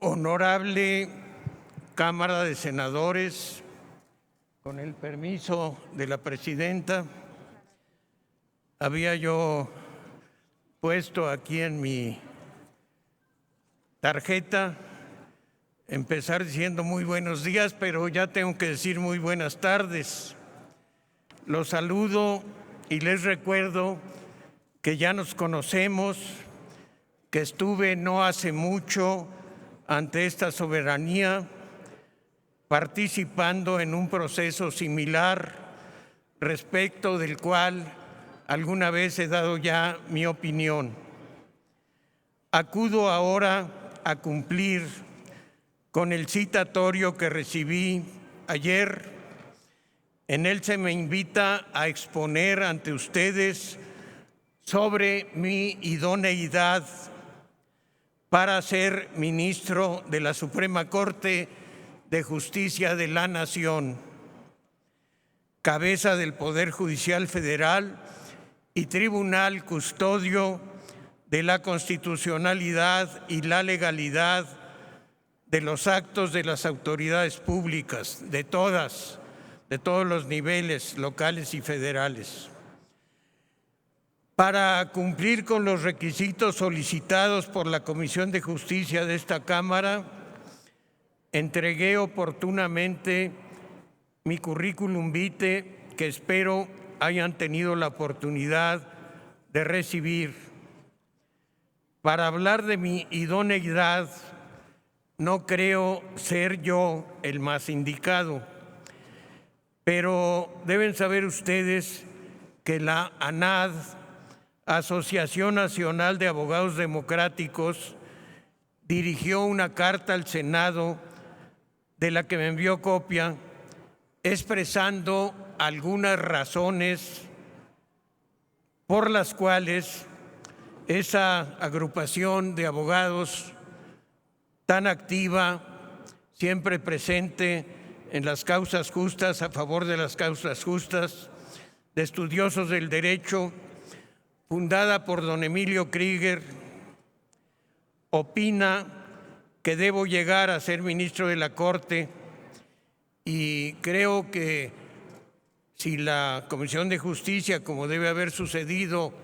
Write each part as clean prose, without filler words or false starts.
Honorable Cámara de Senadores, con el permiso de la presidenta, había yo puesto aquí en mi tarjeta empezar diciendo muy buenos días, pero ya tengo que decir muy buenas tardes. Los saludo y les recuerdo que ya nos conocemos, que estuve no hace mucho ante esta soberanía, participando en un proceso similar, respecto del cual alguna vez he dado ya mi opinión. Acudo ahora a cumplir con el citatorio que recibí ayer. En él se me invita a exponer ante ustedes sobre mi idoneidad para ser ministro de la Suprema Corte de Justicia de la Nación, cabeza del Poder Judicial Federal y tribunal custodio de la constitucionalidad y la legalidad de los actos de las autoridades públicas, de todos los niveles locales y federales. Para cumplir con los requisitos solicitados por la Comisión de Justicia de esta Cámara, entregué oportunamente mi currículum vitae, que espero hayan tenido la oportunidad de recibir. Para hablar de mi idoneidad, no creo ser yo el más indicado, pero deben saber ustedes que la ANAD, Asociación Nacional de Abogados Democráticos, dirigió una carta al Senado de la que me envió copia, expresando algunas razones por las cuales esa agrupación de abogados tan activa, siempre presente en las causas justas, a favor de las causas justas, de estudiosos del derecho, fundada por don Emilio Krieger, opina que debo llegar a ser ministro de la Corte, y creo que si la Comisión de Justicia, como debe haber sucedido,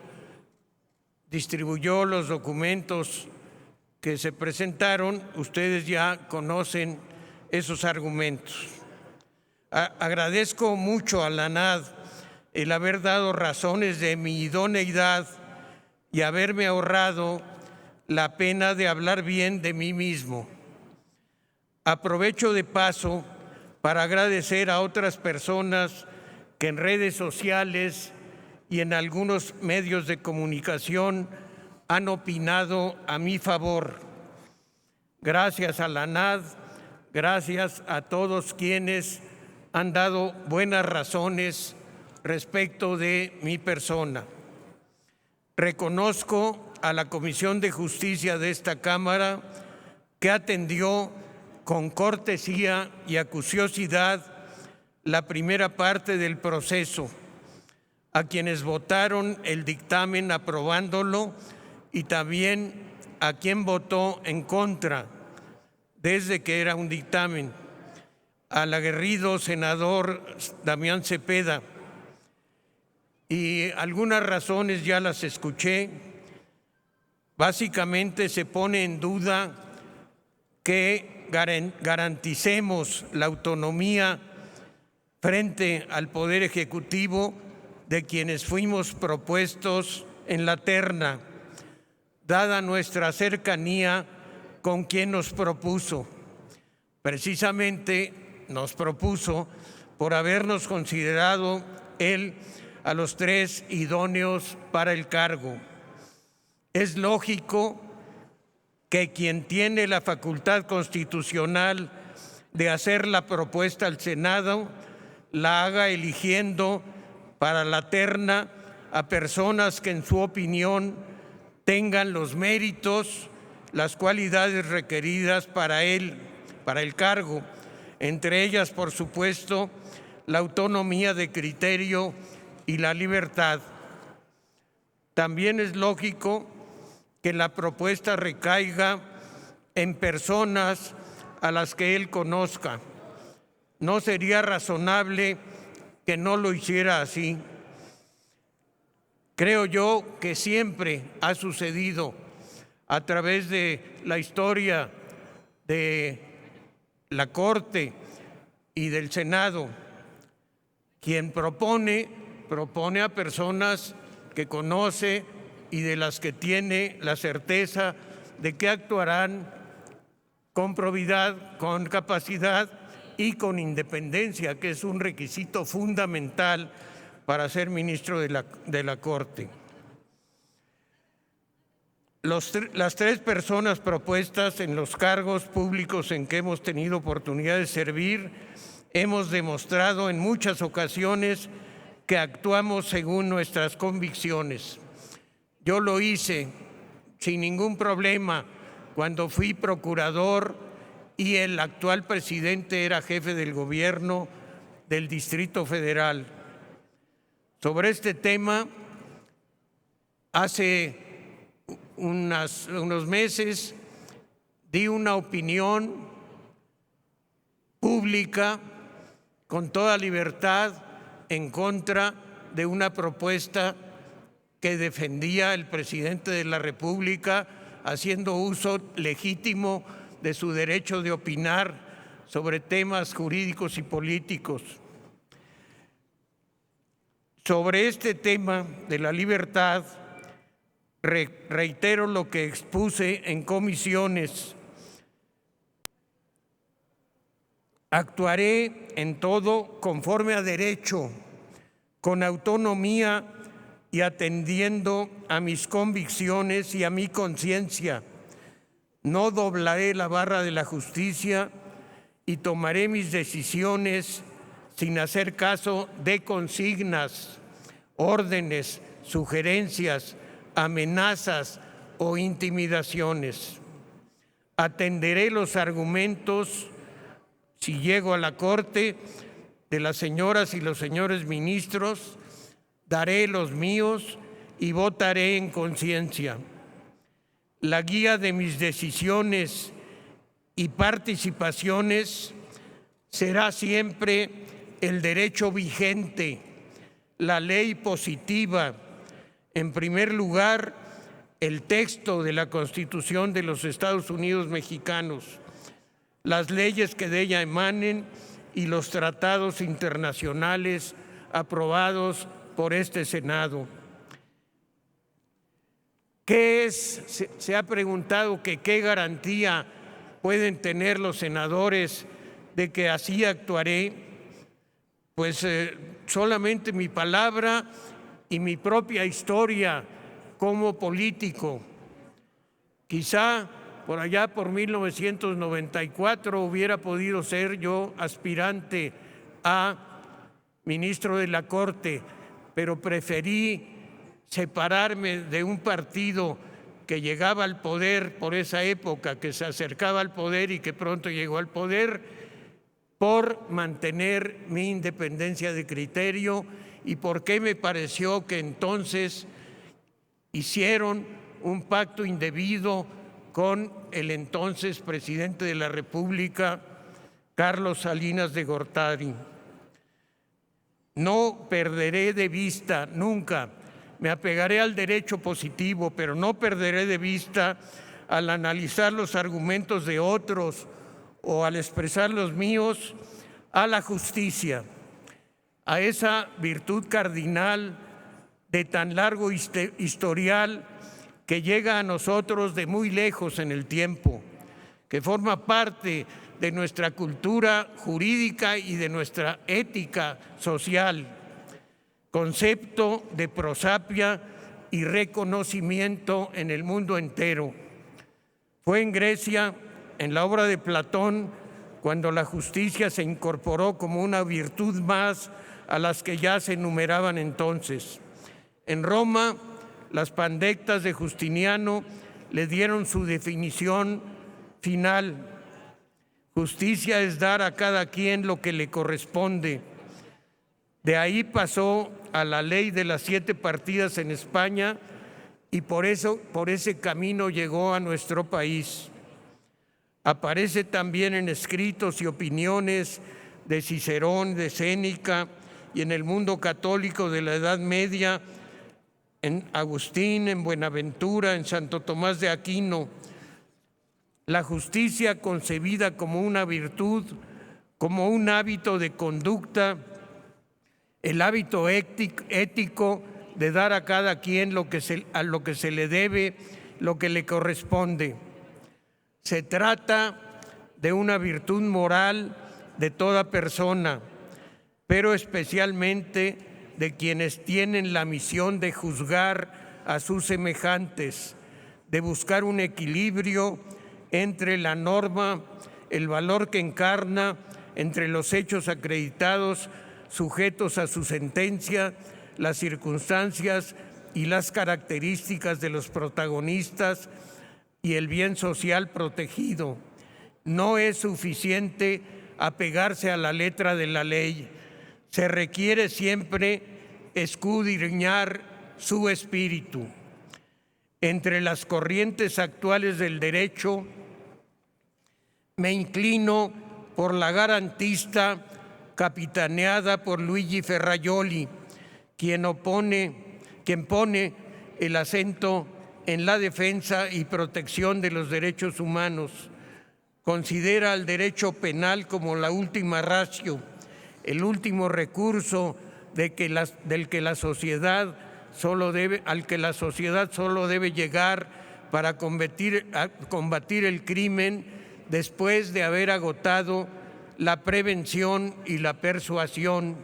distribuyó los documentos que se presentaron, ustedes ya conocen esos argumentos. Agradezco mucho a la ANAD el haber dado razones de mi idoneidad y haberme ahorrado la pena de hablar bien de mí mismo. Aprovecho de paso para agradecer a otras personas que en redes sociales y en algunos medios de comunicación han opinado a mi favor. Gracias a la ANAD, gracias a todos quienes han dado buenas razones respecto de mi persona. Reconozco a la Comisión de Justicia de esta Cámara que atendió con cortesía y acuciosidad la primera parte del proceso, a quienes votaron el dictamen aprobándolo y también a quien votó en contra desde que era un dictamen, al aguerrido senador Damián Cepeda. Y algunas razones ya las escuché. Básicamente se pone en duda que garanticemos la autonomía frente al Poder Ejecutivo de quienes fuimos propuestos en la terna, dada nuestra cercanía con quien nos propuso. Precisamente nos propuso por habernos considerado él a los tres idóneos para el cargo. Es lógico que quien tiene la facultad constitucional de hacer la propuesta al Senado la haga eligiendo para la terna a personas que en su opinión tengan los méritos, las cualidades requeridas para el cargo, entre ellas, por supuesto, la autonomía de criterio y la libertad. También es lógico que la propuesta recaiga en personas a las que él conozca. No sería razonable que no lo hiciera así. Creo yo que siempre ha sucedido a través de la historia de la Corte y del Senado. Quien propone a personas que conoce y de las que tiene la certeza de que actuarán con probidad, con capacidad y con independencia, que es un requisito fundamental para ser ministro de la Corte. Las tres personas propuestas en los cargos públicos en que hemos tenido oportunidad de servir, hemos demostrado en muchas ocasiones que actuamos según nuestras convicciones. Yo lo hice sin ningún problema cuando fui procurador y el actual presidente era jefe del gobierno del Distrito Federal. Sobre este tema, hace unos meses di una opinión pública con toda libertad en contra de una propuesta que defendía el presidente de la República, haciendo uso legítimo de su derecho de opinar sobre temas jurídicos y políticos. Sobre este tema de la libertad, reitero lo que expuse en comisiones. Actuaré en todo conforme a derecho, con autonomía y atendiendo a mis convicciones y a mi conciencia. No doblaré la barra de la justicia y tomaré mis decisiones sin hacer caso de consignas, órdenes, sugerencias, amenazas o intimidaciones. Atenderé los argumentos, si llego a la Corte, de las señoras y los señores ministros, daré los míos y votaré en conciencia. La guía de mis decisiones y participaciones será siempre el derecho vigente, la ley positiva, en primer lugar, el texto de la Constitución de los Estados Unidos mexicanos, las leyes que de ella emanen y los tratados internacionales aprobados por este Senado. ¿Qué es? Se ha preguntado que qué garantía pueden tener los senadores de que así actuaré. Pues solamente mi palabra y mi propia historia como político. Quizá por allá por 1994 hubiera podido ser yo aspirante a ministro de la Corte, pero preferí separarme de un partido que llegaba al poder por esa época, que se acercaba al poder y que pronto llegó al poder, por mantener mi independencia de criterio y porque me pareció que entonces hicieron un pacto indebido con el entonces presidente de la República, Carlos Salinas de Gortari. No perderé de vista nunca, me apegaré al derecho positivo, pero no perderé de vista al analizar los argumentos de otros o al expresar los míos, a la justicia, a esa virtud cardinal de tan largo historial que llega a nosotros de muy lejos en el tiempo, que forma parte de nuestra cultura jurídica y de nuestra ética social, concepto de prosapia y reconocimiento en el mundo entero. Fue en Grecia, en la obra de Platón, cuando la justicia se incorporó como una virtud más a las que ya se enumeraban entonces. En Roma, las pandectas de Justiniano le dieron su definición final. Justicia es dar a cada quien lo que le corresponde. De ahí pasó a la ley de las 7 partidas en España y por ese camino llegó a nuestro país. Aparece también en escritos y opiniones de Cicerón, de Séneca, y en el mundo católico de la Edad Media, en Agustín, en Buenaventura, en Santo Tomás de Aquino. La justicia concebida como una virtud, como un hábito de conducta, el hábito ético de dar a cada quien a lo que se le debe, lo que le corresponde. Se trata de una virtud moral de toda persona, pero especialmente de quienes tienen la misión de juzgar a sus semejantes, de buscar un equilibrio entre la norma, el valor que encarna, entre los hechos acreditados, sujetos a su sentencia, las circunstancias y las características de los protagonistas y el bien social protegido. No es suficiente apegarse a la letra de la ley. Se requiere siempre escudriñar su espíritu. Entre las corrientes actuales del derecho, me inclino por la garantista capitaneada por Luigi Ferrajoli, quien pone el acento en la defensa y protección de los derechos humanos. Considera el derecho penal como la última ratio, el último recurso al que la sociedad solo debe llegar para combatir el crimen después de haber agotado la prevención y la persuasión,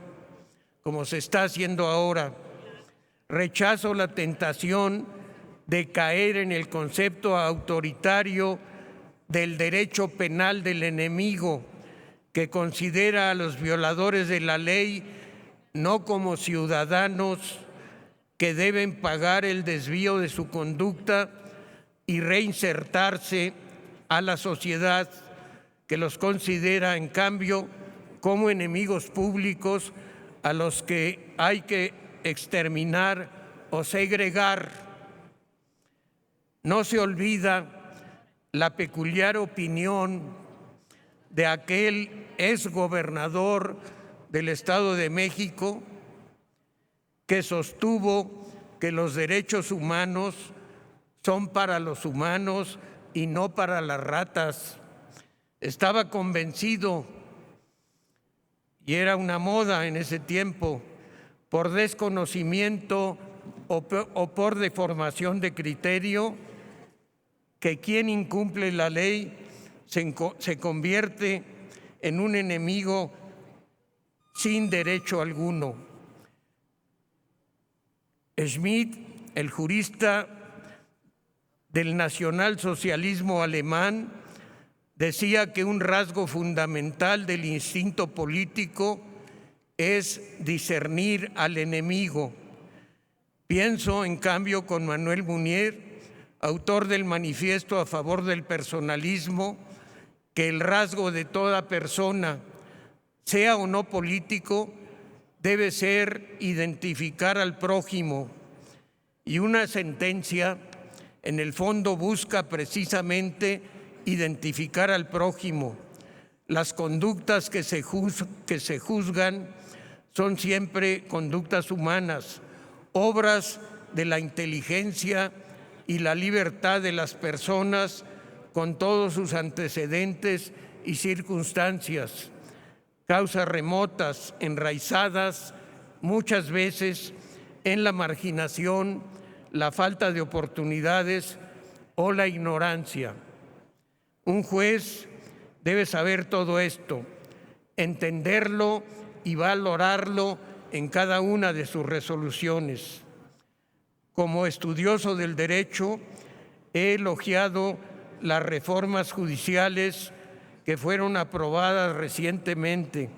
como se está haciendo ahora. Rechazo la tentación de caer en el concepto autoritario del derecho penal del enemigo, que considera a los violadores de la ley no como ciudadanos que deben pagar el desvío de su conducta y reinsertarse a la sociedad, que los considera, en cambio, como enemigos públicos a los que hay que exterminar o segregar. No se olvida la peculiar opinión de aquel exgobernador del Estado de México que sostuvo que los derechos humanos son para los humanos y no para las ratas. Estaba convencido, y era una moda en ese tiempo, por desconocimiento o por deformación de criterio, que quien incumple la ley se convierte en un enemigo sin derecho alguno. Schmitt, el jurista del nacionalsocialismo alemán, decía que un rasgo fundamental del instinto político es discernir al enemigo. Pienso, en cambio, con Manuel Munier, autor del Manifiesto a favor del personalismo, que el rasgo de toda persona, sea o no político, debe ser identificar al prójimo. Y una sentencia, en el fondo, busca precisamente identificar al prójimo. Las conductas que se juzgan son siempre conductas humanas, obras de la inteligencia y la libertad de las personas con todos sus antecedentes y circunstancias, causas remotas, enraizadas muchas veces en la marginación, la falta de oportunidades o la ignorancia. Un juez debe saber todo esto, entenderlo y valorarlo en cada una de sus resoluciones. Como estudioso del derecho, he elogiado las reformas judiciales que fueron aprobadas recientemente.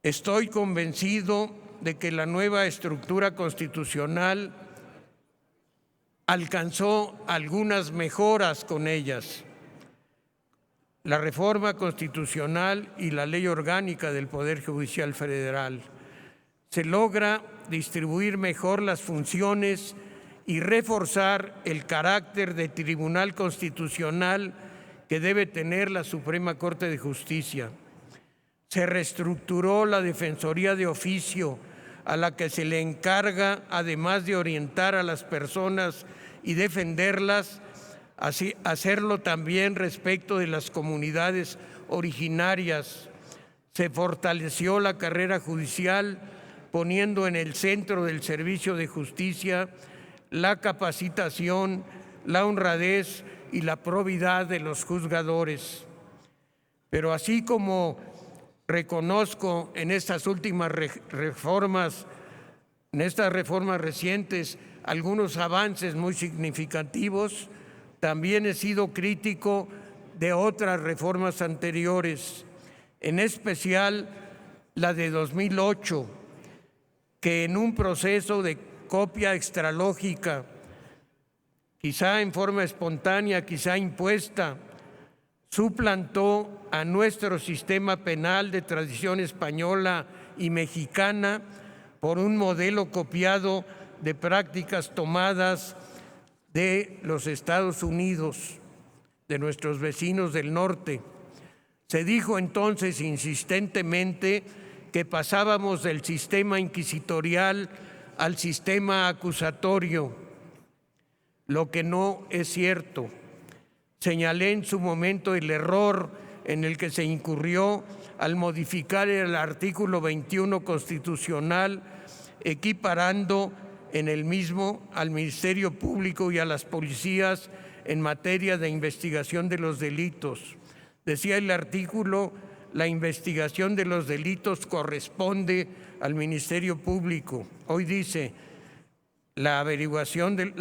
Estoy convencido de que la nueva estructura constitucional alcanzó algunas mejoras con ellas. La reforma constitucional y la ley orgánica del Poder Judicial Federal. Se logra distribuir mejor las funciones y reforzar el carácter de tribunal constitucional que debe tener la Suprema Corte de Justicia. Se reestructuró la Defensoría de Oficio, a la que se le encarga, además de orientar a las personas y defenderlas, así hacerlo también respecto de las comunidades originarias. Se fortaleció la carrera judicial, poniendo en el centro del servicio de justicia la capacitación, la honradez y la probidad de los juzgadores. Pero así como reconozco en estas últimas reformas, en estas reformas recientes, algunos avances muy significativos, también he sido crítico de otras reformas anteriores, en especial la de 2008, que en un proceso de copia extralógica, quizá en forma espontánea, quizá impuesta, suplantó a nuestro sistema penal de tradición española y mexicana por un modelo copiado de prácticas tomadas de los Estados Unidos, de nuestros vecinos del norte. Se dijo entonces insistentemente que pasábamos del sistema inquisitorial al sistema acusatorio, lo que no es cierto. Señalé en su momento el error en el que se incurrió al modificar el artículo 21 constitucional, equiparando en el mismo al Ministerio Público y a las policías en materia de investigación de los delitos. Decía el artículo, la investigación de los delitos corresponde al Ministerio Público. Hoy dice, la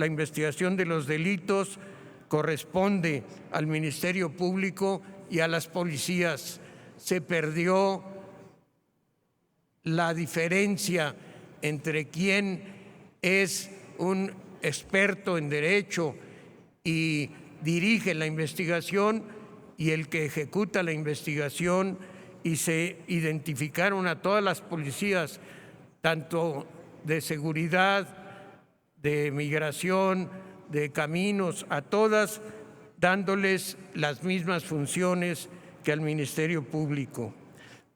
investigación de los delitos corresponde al Ministerio Público y a las policías. Se perdió la diferencia entre quién es un experto en derecho y dirige la investigación y el que ejecuta la investigación, y se identificaron a todas las policías, tanto de seguridad, de migración, de caminos, a todas dándoles las mismas funciones que al Ministerio Público.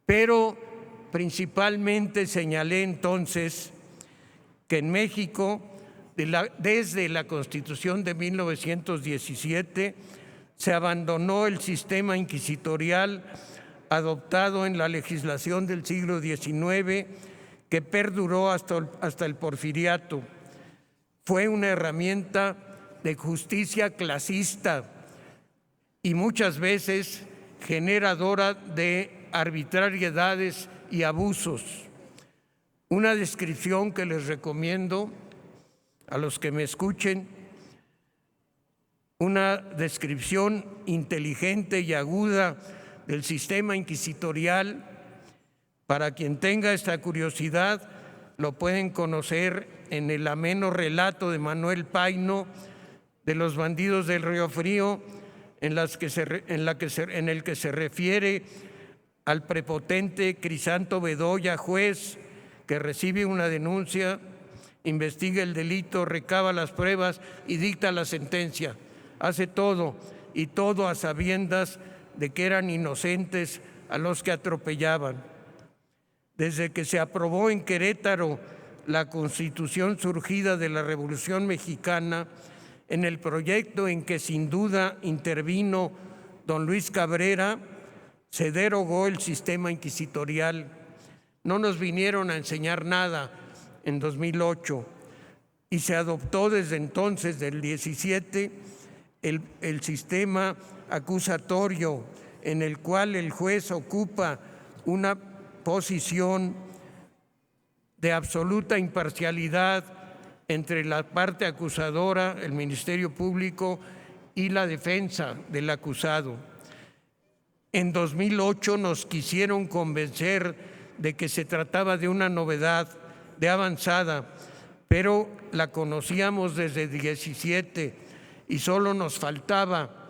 Pero principalmente señalé entonces que en México, desde la Constitución de 1917, se abandonó el sistema inquisitorial adoptado en la legislación del siglo XIX, que perduró hasta el Porfiriato. Fue una herramienta de justicia clasista y muchas veces generadora de arbitrariedades y abusos. Una descripción que les recomiendo a los que me escuchen, una descripción inteligente y aguda del sistema inquisitorial. Para quien tenga esta curiosidad, lo pueden conocer en el ameno relato de Manuel Paino de los bandidos del Río Frío, en el que se refiere al prepotente Crisanto Bedoya, juez, que recibe una denuncia, investiga el delito, recaba las pruebas y dicta la sentencia. Hace todo, y todo a sabiendas de que eran inocentes a los que atropellaban. Desde que se aprobó en Querétaro la Constitución surgida de la Revolución Mexicana, en el proyecto en que sin duda intervino don Luis Cabrera, se derogó el sistema inquisitorial. No nos vinieron a enseñar nada en 2008 y se adoptó desde entonces, del 17, el sistema acusatorio, en el cual el juez ocupa una posición de absoluta imparcialidad entre la parte acusadora, el Ministerio Público, y la defensa del acusado. En 2008 nos quisieron convencer de que se trataba de una novedad de avanzada, pero la conocíamos desde 17 y solo nos faltaba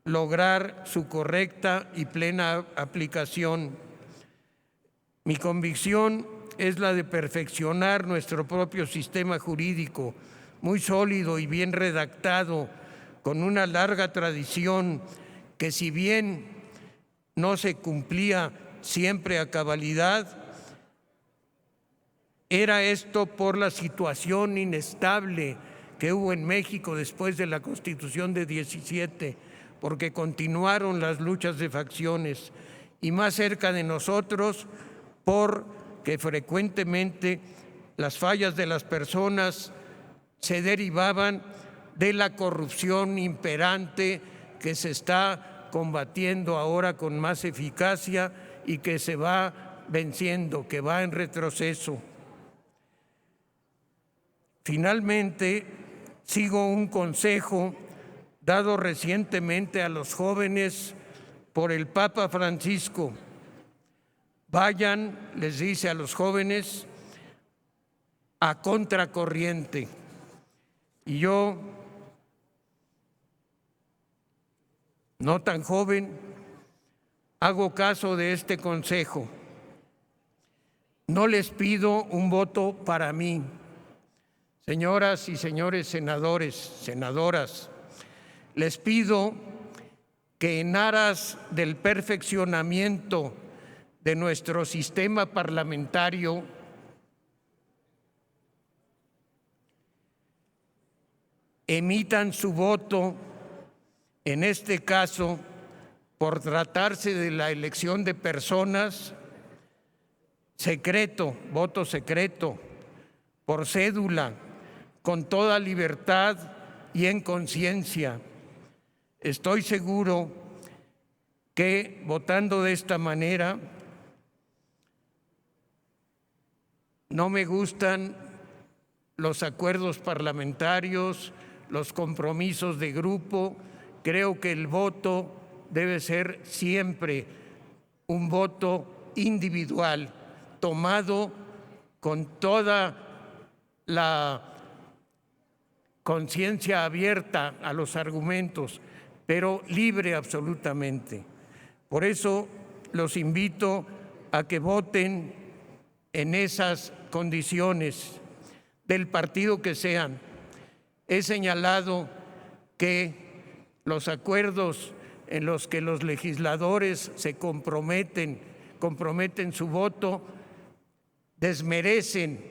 lograr su correcta y plena aplicación. Mi convicción es la de perfeccionar nuestro propio sistema jurídico, muy sólido y bien redactado, con una larga tradición que si bien no se cumplía siempre a cabalidad, era esto por la situación inestable que hubo en México después de la Constitución de 17, porque continuaron las luchas de facciones, y más cerca de nosotros porque frecuentemente las fallas de las personas se derivaban de la corrupción imperante que se está combatiendo ahora con más eficacia y que se va venciendo, que va en retroceso. Finalmente, sigo un consejo dado recientemente a los jóvenes por el Papa Francisco. Vayan, les dice a los jóvenes, a contracorriente. Y yo, no tan joven, hago caso de este consejo. No les pido un voto para mí. Señoras y señores senadores, senadoras, les pido que en aras del perfeccionamiento de nuestro sistema parlamentario, emitan su voto, en este caso, por tratarse de la elección de personas, secreto, voto secreto, por cédula, con toda libertad y en conciencia. Estoy seguro que votando de esta manera, no me gustan los acuerdos parlamentarios, los compromisos de grupo. Creo que el voto debe ser siempre un voto individual, tomado con toda la conciencia abierta a los argumentos, pero libre absolutamente. Por eso los invito a que voten en esas condiciones, del partido que sean. He señalado que los acuerdos en los que los legisladores se comprometen su voto, desmerecen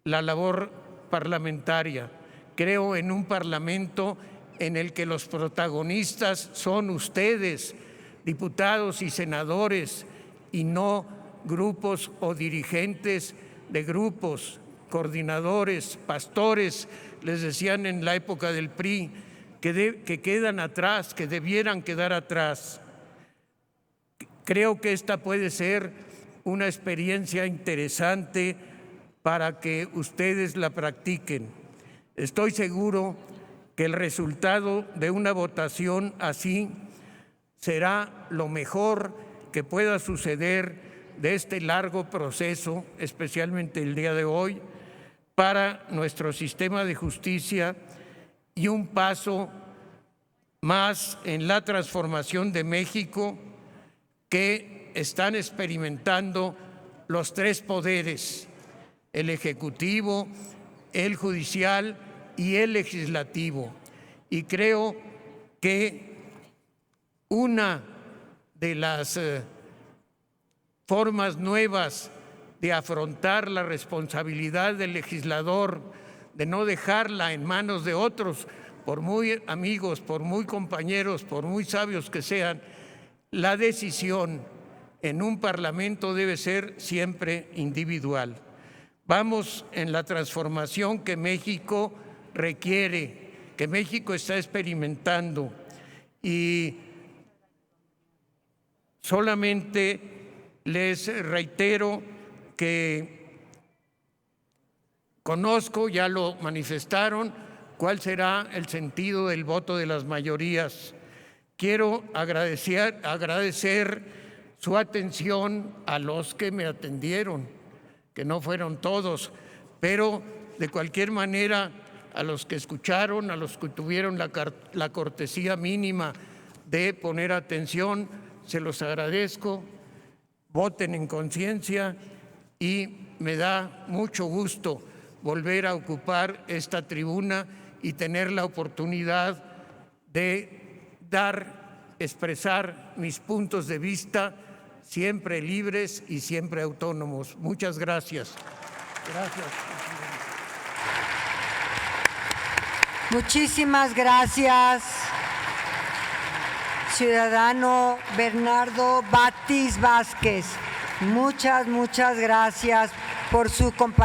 la labor parlamentaria. Creo en un parlamento en el que los protagonistas son ustedes, diputados y senadores, y no grupos o dirigentes de grupos, coordinadores, pastores, les decían en la época del PRI, que quedan atrás, que debieran quedar atrás. Creo que esta puede ser una experiencia interesante para que ustedes la practiquen. Estoy seguro que el resultado de una votación así será lo mejor que pueda suceder de este largo proceso, especialmente el día de hoy, para nuestro sistema de justicia y un paso más en la transformación de México que están experimentando los tres poderes, el ejecutivo, el judicial y el legislativo. Y creo que una de las formas nuevas de afrontar la responsabilidad del legislador, de no dejarla en manos de otros, por muy amigos, por muy compañeros, por muy sabios que sean, la decisión en un parlamento debe ser siempre individual. Vamos en la transformación que México requiere, que México está experimentando, y solamente les reitero que conozco, ya lo manifestaron, cuál será el sentido del voto de las mayorías. Quiero agradecer su atención a los que me atendieron, que no fueron todos, pero de cualquier manera a los que escucharon, a los que tuvieron la cortesía mínima de poner atención, se los agradezco. Voten en conciencia y me da mucho gusto volver a ocupar esta tribuna y tener la oportunidad de dar expresar mis puntos de vista, siempre libres y siempre autónomos. Muchas gracias. Gracias. Muchísimas gracias, ciudadano Bernardo Batis Vázquez. Muchas gracias por su comparecencia.